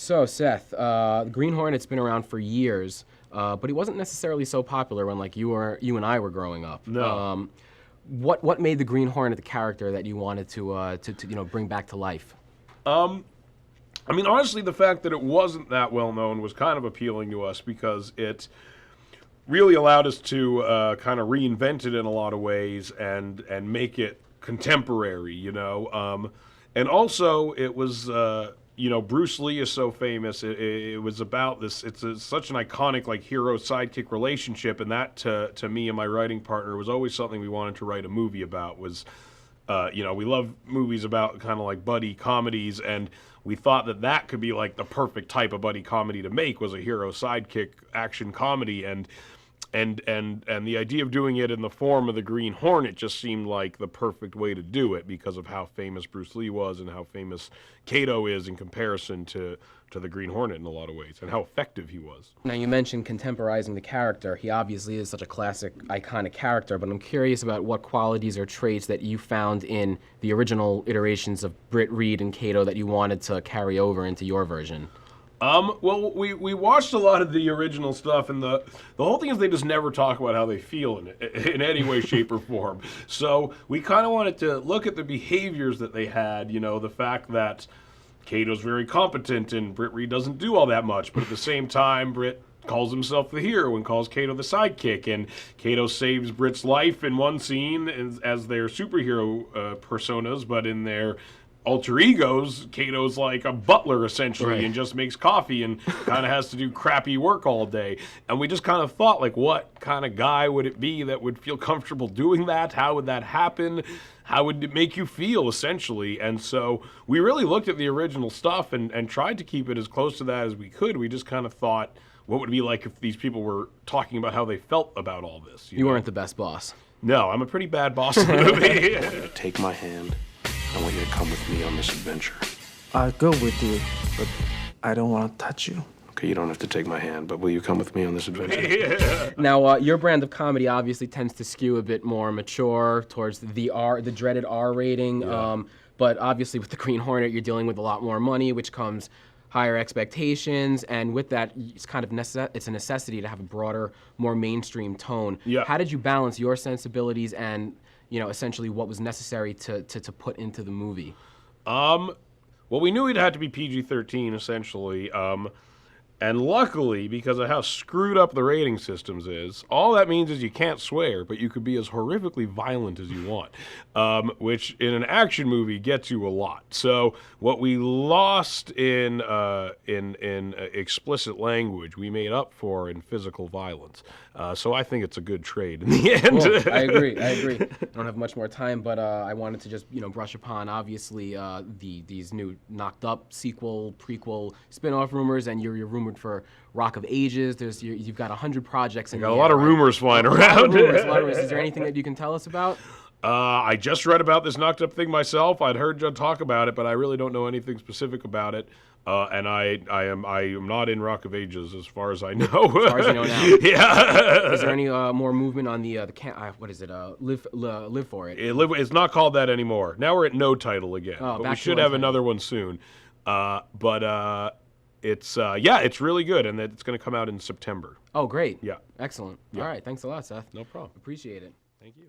So, Seth, Green Hornet's been around for years, but he wasn't necessarily so popular when, like, you and I were growing up. No. What made the Green Hornet the character that you wanted to bring back to life? I mean, honestly, the fact that it wasn't that well known was kind of appealing to us because it really allowed us to kind of reinvent it in a lot of ways and make it contemporary, you know. And also, it was, Bruce Lee is so famous. It was about this. Such an iconic like hero sidekick relationship, and that to me and my writing partner was always something we wanted to write a movie about. We love movies about kind of like buddy comedies, and we thought that could be like the perfect type of buddy comedy to make was a hero sidekick action comedy, and the idea of doing it in the form of the Green Hornet just seemed like the perfect way to do it because of how famous Bruce Lee was and how famous Kato is in comparison to the Green Hornet in a lot of ways, and how effective he was. Now, you mentioned contemporizing the character. He obviously is such a classic, iconic character, but I'm curious about what qualities or traits that you found in the original iterations of Britt Reed and Kato that you wanted to carry over into your version. Well, we watched a lot of the original stuff, and the whole thing is they just never talk about how they feel in any way, shape, or form. So we kind of wanted to look at the behaviors that they had, the fact that Kato's very competent and Britt Reed doesn't do all that much, but at the same time, Britt calls himself the hero and calls Kato the sidekick, and Kato saves Britt's life in one scene as their superhero personas, but in their alter egos, Kato's like a butler essentially, right, and just makes coffee and kind of has to do crappy work all day. And we just kind of thought, like, what kind of guy would it be that would feel comfortable doing that? How would that happen? How would it make you feel, essentially? And so we really looked at the original stuff and tried to keep it as close to that as we could. We just kind of thought, what would it be like if these people were talking about how they felt about all this? You weren't the best boss. No, I'm a pretty bad boss in the movie. Take my hand. I want you to come with me on this adventure. I'll go with you, but I don't want to touch you. Okay, you don't have to take my hand, but will you come with me on this adventure? Yeah. Now, your brand of comedy obviously tends to skew a bit more mature towards the dreaded R rating. Yeah. But obviously, with the Green Hornet, you're dealing with a lot more money, which comes higher expectations, and with that, it's kind of it's a necessity to have a broader, more mainstream tone. Yeah. How did you balance your sensibilities and essentially what was necessary to put into the movie? Well, we knew it had to be PG-13, essentially. And luckily, because of how screwed up the rating systems is, all that means is you can't swear, but you could be as horrifically violent as you want, which in an action movie gets you a lot. So what we lost in explicit language, we made up for in physical violence. So I think it's a good trade in the end. Cool. I agree. I don't have much more time, but I wanted to just brush upon obviously these new Knocked Up sequel, prequel, spin-off rumors, and you're rumored for Rock of Ages. You've got 100 projects in Got a lot of rumors flying around. A lot of rumors. Is there anything that you can tell us about? I just read about this Knocked Up thing myself. I'd heard Judd talk about it, but I really don't know anything specific about it. And I am not in Rock of Ages as far as I know. As far as you know now. Yeah. Is there any more movement on the what is it? Live for it. It's not called that anymore. Now we're at no title again. Oh, but we should have another one soon. It's really good, and it's going to come out in September. Oh, great. Yeah. Excellent. Yeah. All right. Thanks a lot, Seth. No problem. Appreciate it. Thank you.